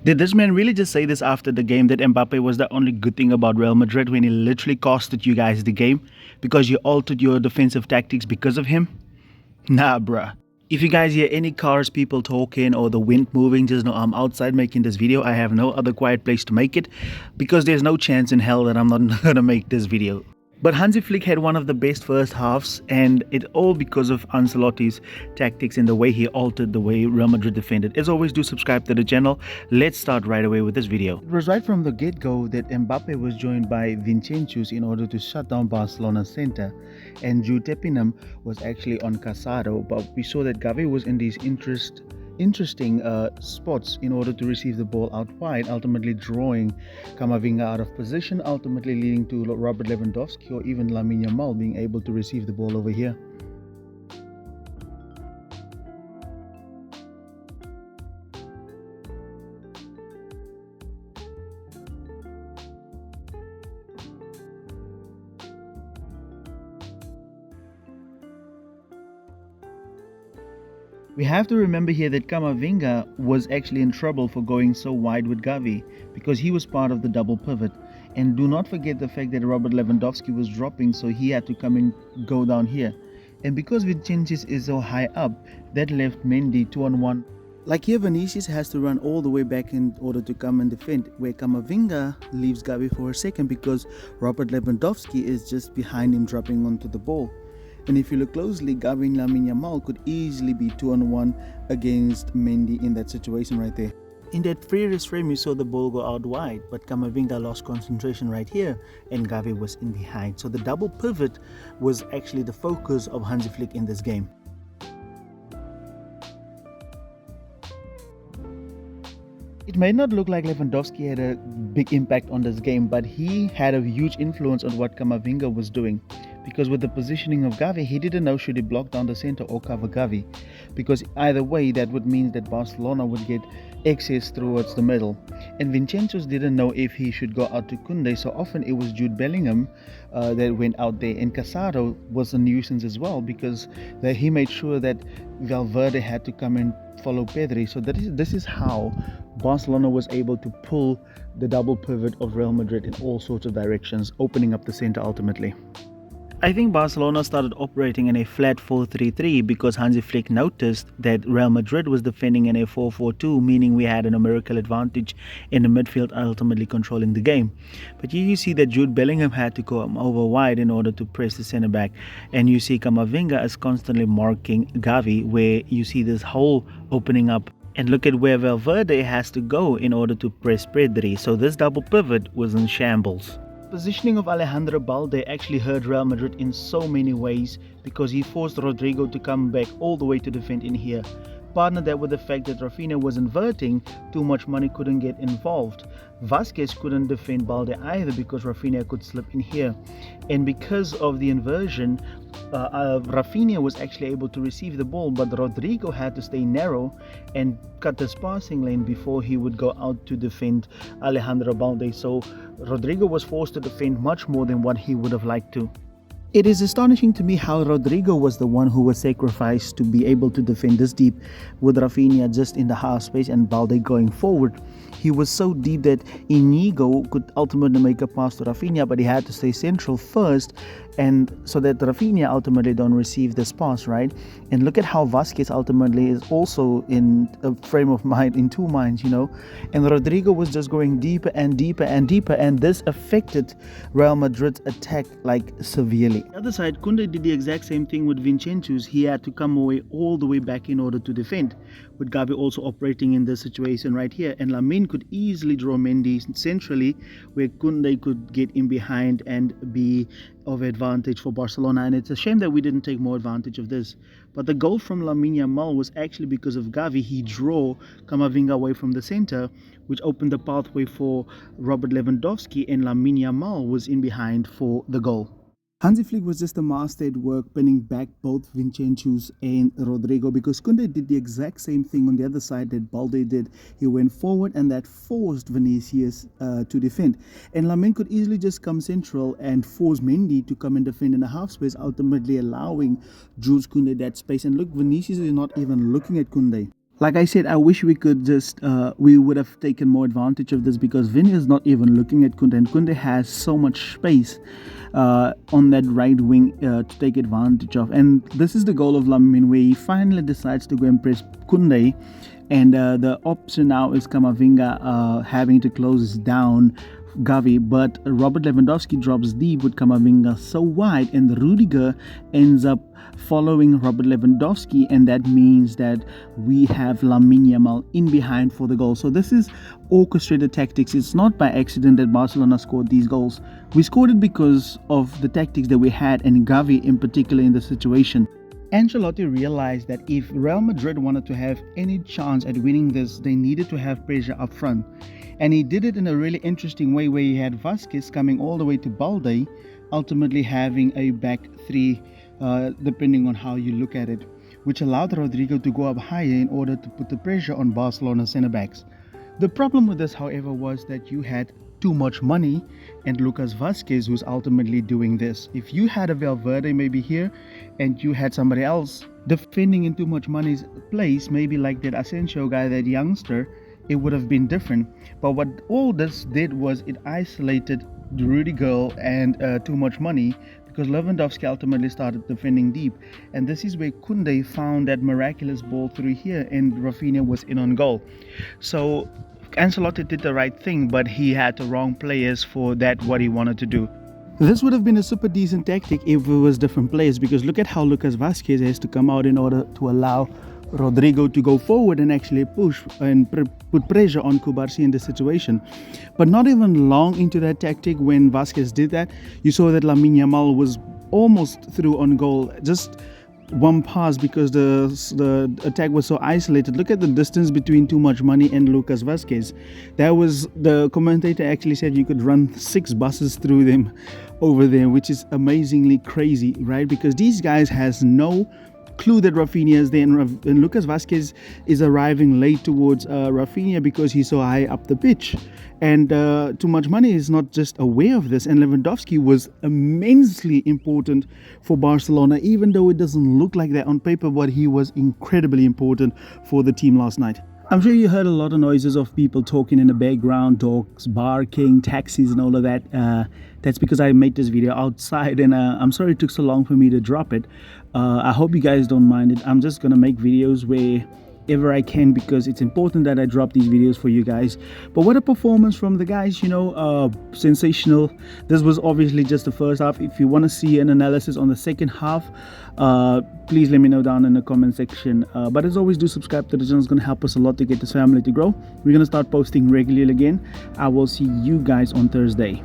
Did this man really just say this after the game that Mbappe was the only good thing about Real Madrid when he literally costed you guys the game because you altered your defensive tactics because of him? Nah, bruh. If you guys hear any cars, people talking, or the wind moving, just know I'm outside making this video. I have no other quiet place to make it because there's no chance in hell that I'm not gonna make this video. But Hansi Flick had one of the best first halves, and it all because of Ancelotti's tactics and the way he altered the way Real Madrid defended. As always, do subscribe to the channel. Let's start right away with this video. It was right from the get-go that Mbappe was joined by Vinicius in order to shut down Barcelona's center, and Jude Bellingham was actually on Casado, but we saw that Gavi was in these interesting spots in order to receive the ball out wide, ultimately drawing Camavinga out of position, ultimately leading to Robert Lewandowski or even Lamine Yamal being able to receive the ball over here. We have to remember here that Camavinga was actually in trouble for going so wide with Gavi because he was part of the double pivot. And do not forget the fact that Robert Lewandowski was dropping, so he had to come and go down here. And because Vinicius is so high up, that left Mendy 2-on-1. Like here, Vinicius has to run all the way back in order to come and defend, where Camavinga leaves Gavi for a second because Robert Lewandowski is just behind him dropping onto the ball. And if you look closely, Gavi and Lamine Yamal could easily be 2-on-1 against Mendy in that situation right there. In that previous frame, you saw the ball go out wide, but Camavinga lost concentration right here, and Gavi was in behind. So the double pivot was actually the focus of Hansi Flick in this game. It may not look like Lewandowski had a big impact on this game, but he had a huge influence on what Camavinga was doing. Because with the positioning of Gavi, he didn't know should he block down the center or cover Gavi. Because either way, that would mean that Barcelona would get access towards the middle. And Vinicius didn't know if he should go out to Koundé, so often it was Jude Bellingham that went out there. And Casado was a nuisance as well because he made sure that Valverde had to come and follow Pedri. So this is how Barcelona was able to pull the double pivot of Real Madrid in all sorts of directions, opening up the center ultimately. I think Barcelona started operating in a flat 4-3-3 because Hansi Flick noticed that Real Madrid was defending in a 4-4-2, meaning we had a numerical advantage in the midfield, ultimately controlling the game. But here you see that Jude Bellingham had to go over wide in order to press the centre back, and you see Camavinga is constantly marking Gavi, where you see this hole opening up. And look at where Valverde has to go in order to press Pedri, so this double pivot was in shambles. Positioning of Alejandro Balde actually hurt Real Madrid in so many ways because he forced Rodrigo to come back all the way to defend in here. Partner that with the fact that Rafinha was inverting, too much money couldn't get involved. Vasquez couldn't defend Balde either because Rafinha could slip in here. And because of the inversion, Rafinha was actually able to receive the ball, but Rodrigo had to stay narrow and cut this passing lane before he would go out to defend Alejandro Balde. So Rodrigo was forced to defend much more than what he would have liked to. It is astonishing to me how Rodrigo was the one who was sacrificed to be able to defend this deep with Rafinha just in the half space and Balde going forward. He was so deep that Inigo could ultimately make a pass to Rafinha, but he had to stay central first, and so that Rafinha ultimately don't receive this pass, right? And look at how Vasquez ultimately is also in a frame of mind, in two minds, and Rodrigo was just going deeper and deeper and deeper, and this affected Real Madrid's attack like severely. On the other side, Koundé did the exact same thing with Vinicius. He had to come away all the way back in order to defend, with Gavi also operating in this situation right here, and Lamine could easily draw Mendy centrally, where Koundé could get in behind and be of advantage for Barcelona. And it's a shame that we didn't take more advantage of this. But the goal from Lamine Yamal was actually because of Gavi. He drew Camavinga away from the center, which opened the pathway for Robert Lewandowski, and Lamine Yamal was in behind for the goal. Hansi Flick was just a master at work pinning back both Vinicius and Rodrigo because Koundé did the exact same thing on the other side that Balde did. He went forward and that forced Vinicius to defend. And Lamine could easily just come central and force Mendy to come and defend in a half space, ultimately allowing Jules Koundé that space. And look, Vinicius is not even looking at Koundé. Like I said, I wish we could just we would have taken more advantage of this, because Vinny is not even looking at Kunde, and Kunde has so much space on that right wing to take advantage of. And this is the goal of Lamine, where he finally decides to go and press Kunde, and the option now is Kamavinga having to close down Gavi, but Robert Lewandowski drops deep with Kamavinga so wide, and Rudiger ends up following Robert Lewandowski, and that means that we have Lamine Yamal in behind for the goal. So this is orchestrated tactics. It's not by accident that Barcelona scored these goals. We scored it because of the tactics that we had, and Gavi in particular in the situation. Ancelotti realized that if Real Madrid wanted to have any chance at winning this, they needed to have pressure up front. And he did it in a really interesting way, where he had Vasquez coming all the way to Balde, ultimately having a back three, depending on how you look at it, which allowed Rodrigo to go up higher in order to put the pressure on Barcelona's centre-backs. The problem with this, however, was that you had too much money and Lucas Vasquez, who's ultimately doing this. If you had a Valverde maybe here and you had somebody else defending in too much money's place, maybe like that Asensio guy, that youngster, it would have been different. But what all this did was it isolated Rudiger and too much money, because Lewandowski ultimately started defending deep. And this is where Kunde found that miraculous ball through here, and Rafinha was in on goal. So Ancelotti did the right thing, but he had the wrong players for that, what he wanted to do. This would have been a super decent tactic if it was different players, because look at how Lucas Vasquez has to come out in order to allow Rodrigo to go forward and actually push and put pressure on Kubarsi in this situation. But not even long into that tactic, when Vasquez did that, you saw that Lamine Yamal was almost through on goal, just one pass, because the attack was so isolated. Look at the distance between too much money and Lucas Vasquez. That was, the commentator actually said you could run 6 buses through them over there, which is amazingly crazy, right? Because these guys has no clue that Rafinha is there, and Lucas Vasquez is arriving late towards Rafinha because he's so high up the pitch. And Too Much Money is not just aware of this, and Lewandowski was immensely important for Barcelona, even though it doesn't look like that on paper, but he was incredibly important for the team last night. I'm sure you heard a lot of noises of people talking in the background, dogs barking, taxis and all of that. That's because I made this video outside, and I'm sorry it took so long for me to drop it. I hope you guys don't mind it. I'm just gonna make videos wherever I can, because it's important that I drop these videos for you guys. But what a performance from the guys, sensational. This was obviously just the first half. If you want to see an analysis on the second half, please let me know down in the comment section. But as always, do subscribe to the channel. It's going to help us a lot to get this family to grow. We're going to start posting regularly again. I will see you guys on Thursday.